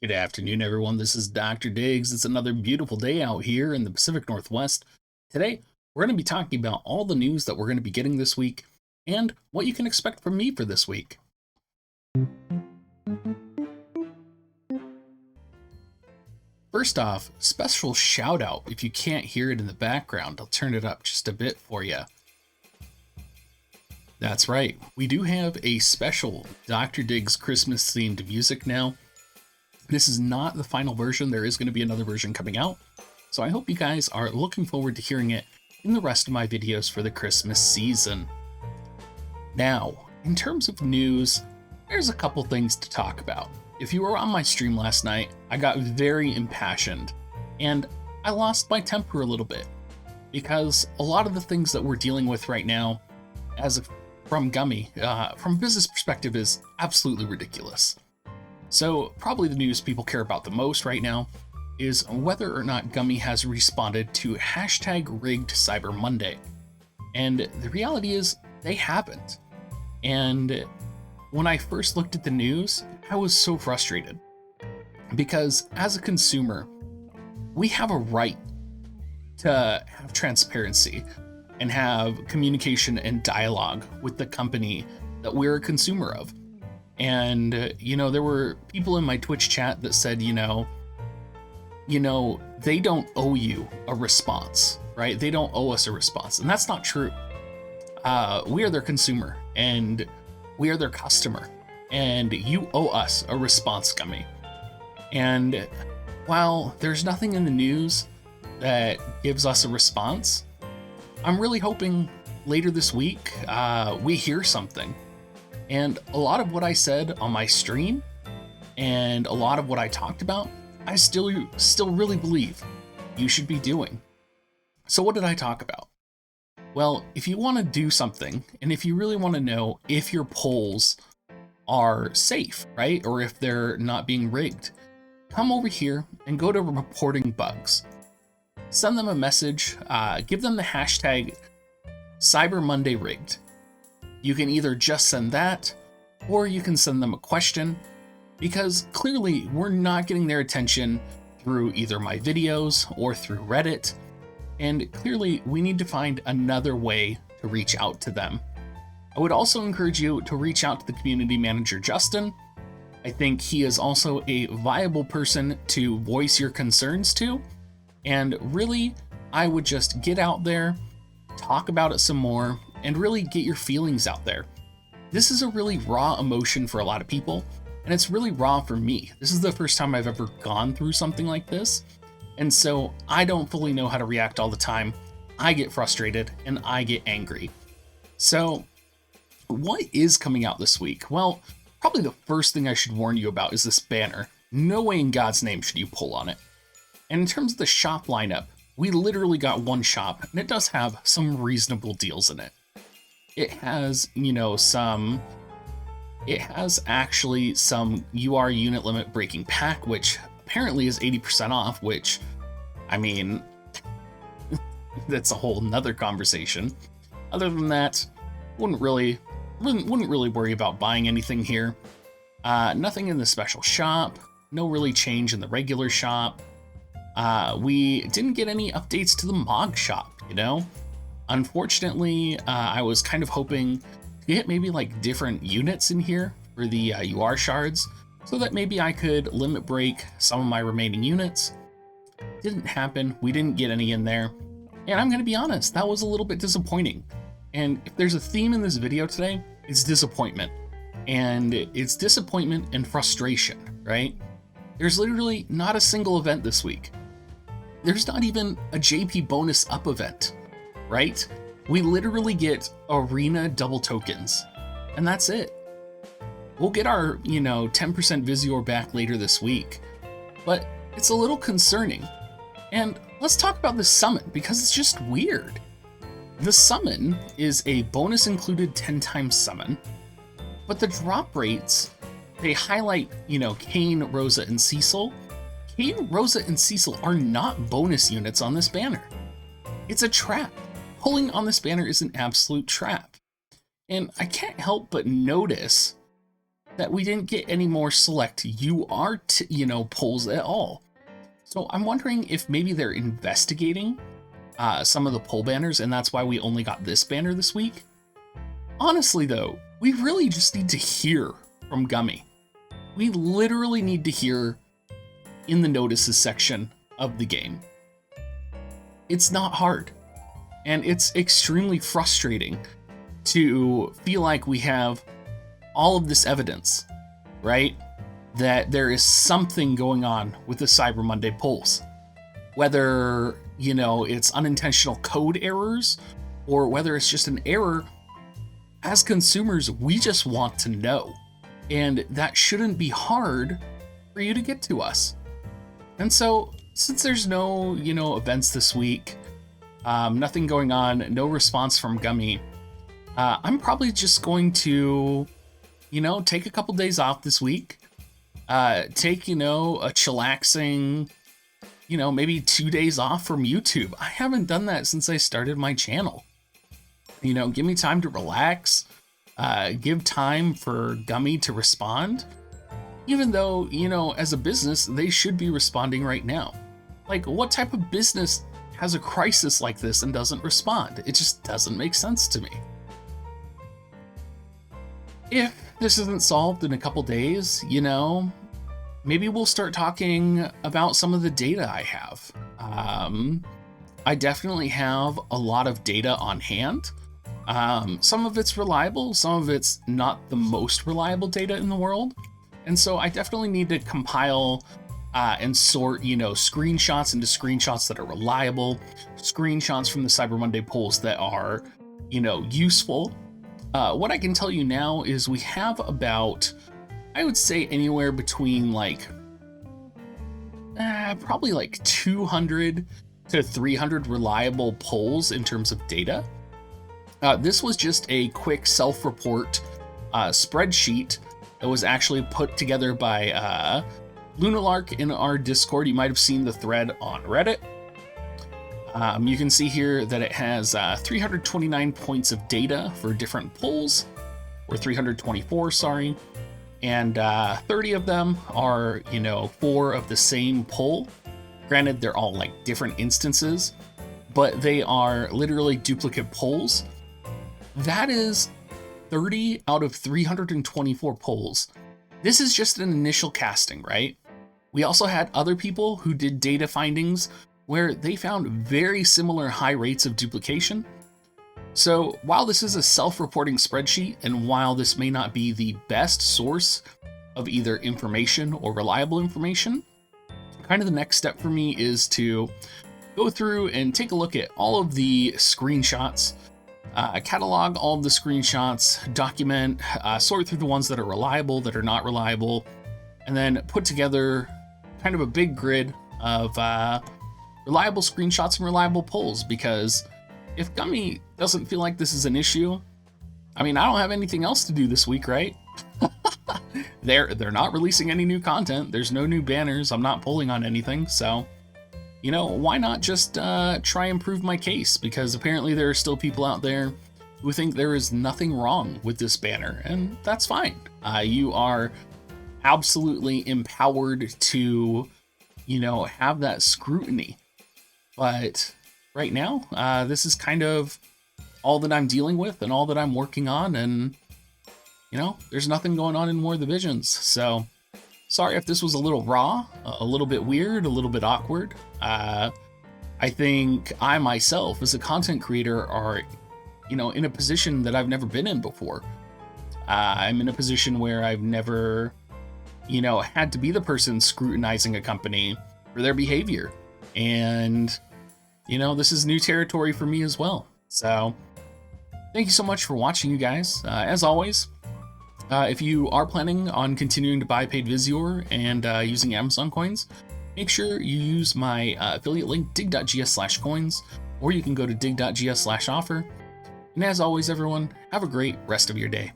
Good afternoon, everyone. This is Dr. Diggs. It's another beautiful day out here in the Pacific Northwest. Today, we're going to be talking about all the news that we're going to be getting this week and what you can expect from me for this week. First off, special shout out if you can't hear it in the background. I'll turn it up just a bit for you. That's right, we do have a special Dr. Diggs Christmas themed music now. This is not the final version. There is going to be another version coming out. So I hope you guys are looking forward to hearing it in the rest of my videos for the Christmas season. Now, in terms of news, there's a couple things to talk about. If you were on my stream last night, I got very impassioned and I lost my temper a little bit because a lot of the things that we're dealing with right now from Gummi, from a business perspective, is absolutely ridiculous. So probably the news people care about the most right now is whether or not Gummi has responded to #rigged Cyber Monday. And the reality is they haven't. And when I first looked at the news, I was so frustrated because as a consumer, we have a right to have transparency and have communication and dialogue with the company that we're a consumer of. And, there were people in my Twitch chat that said, they don't owe you a response, right? They don't owe us a response. And that's not true. We are their consumer and we are their customer. And you owe us a response, Gummi. And while there's nothing in the news that gives us a response, I'm really hoping later this week we hear something. And a lot of what I said on my stream and a lot of what I talked about, I still really believe you should be doing. So what did I talk about? Well, if you want to do something and if you really want to know if your polls are safe, right? Or if they're not being rigged, come over here and go to reporting bugs. Send them a message, give them the hashtag Cyber Monday rigged. You can either just send that, or you can send them a question, because clearly we're not getting their attention through either my videos or through Reddit, and clearly we need to find another way to reach out to them. I would also encourage you to reach out to the community manager, Justin. I think he is also a viable person to voice your concerns to, and really, I would just get out there, talk about it some more, and really get your feelings out there. This is a really raw emotion for a lot of people, and it's really raw for me. This is the first time I've ever gone through something like this, and so I don't fully know how to react all the time. I get frustrated and I get angry. So, what is coming out this week? Well, probably the first thing I should warn you about is this banner. No way in God's name should you pull on it. And in terms of the shop lineup, we literally got one shop, and it does have some reasonable deals in it. It has, it has actually some UR unit limit breaking pack, which apparently is 80% off, which, that's a whole nother conversation. Other than that, wouldn't really worry about buying anything here. Nothing in the special shop, no really change in the regular shop. We didn't get any updates to the MOG shop, Unfortunately, I was kind of hoping to get maybe like different units in here for the UR shards so that maybe I could limit break some of my remaining units. Didn't happen. We didn't get any in there. And I'm going to be honest, that was a little bit disappointing. And if there's a theme in this video today, it's disappointment. And it's disappointment and frustration, right? There's literally not a single event this week. There's not even a JP bonus up event, right? We literally get arena double tokens, and that's it. We'll get our, 10% Visior back later this week, but it's a little concerning. And let's talk about this summon, because it's just weird. The summon is a bonus included 10 times summon, but the drop rates, they highlight, Kane, Rosa, and Cecil. Kane, Rosa, and Cecil are not bonus units on this banner. It's a trap. Pulling on this banner is an absolute trap. And I can't help but notice that we didn't get any more select UART, polls at all. So I'm wondering if maybe they're investigating some of the poll banners, and that's why we only got this banner this week. Honestly, though, we really just need to hear from Gummi. We literally need to hear in the notices section of the game. It's not hard, and it's extremely frustrating to feel like we have all of this evidence, right? That there is something going on with the Cyber Monday polls. Whether, it's unintentional code errors or whether it's just an error, as consumers, we just want to know. And that shouldn't be hard for you to get to us. And so, since there's no, events this week, nothing going on, no response from Gummi, I'm probably just going to, take a couple days off this week. Take, a chillaxing, maybe 2 days off from YouTube. I haven't done that since I started my channel. Give me time to relax, give time for Gummi to respond, even though, as a business, they should be responding right now. Like, what type of business has a crisis like this and doesn't respond? It just doesn't make sense to me. If this isn't solved in a couple days, maybe we'll start talking about some of the data I have. I definitely have a lot of data on hand. Some of it's reliable, some of it's not the most reliable data in the world. And so I definitely need to compile and sort, screenshots into screenshots that are reliable, screenshots from the Cyber Monday polls that are, useful. What I can tell you now is we have about, I would say, anywhere between probably 200 to 300 reliable polls in terms of data. This was just a quick self-report spreadsheet that was actually put together by Lunalark in our Discord. You might have seen the thread on Reddit. You can see here that it has 329 points of data for different polls, or 324, sorry. And 30 of them are, 4 of the same poll. Granted, they're all different instances, but they are literally duplicate polls. That is 30 out of 324 polls. This is just an initial casting, right? We also had other people who did data findings where they found very similar high rates of duplication. So while this is a self-reporting spreadsheet, and while this may not be the best source of either information or reliable information, kind of the next step for me is to go through and take a look at all of the screenshots, catalog all of the screenshots, document, sort through the ones that are reliable, that are not reliable, and then put together kind of a big grid of reliable screenshots and reliable polls. Because if Gummi doesn't feel like this is an issue, I mean, I don't have anything else to do this week, right? They're not releasing any new content. There's no new banners. I'm not polling on anything. So, why not just try and prove my case? Because apparently there are still people out there who think there is nothing wrong with this banner, and that's fine. You are absolutely empowered to, have that scrutiny. But right now, this is kind of all that I'm dealing with and all that I'm working on, and there's nothing going on in more of the visions. So sorry if this was a little raw, a little bit weird, a little bit awkward. I think I myself, as a content creator, are, in a position that I've never been in before. I'm in a position where I've never, had to be the person scrutinizing a company for their behavior. And, this is new territory for me as well. So thank you so much for watching, you guys. As always, if you are planning on continuing to buy paid Visior and using Amazon coins, make sure you use my affiliate link, dig.gs/coins, or you can go to dig.gs/offer. And as always, everyone, have a great rest of your day.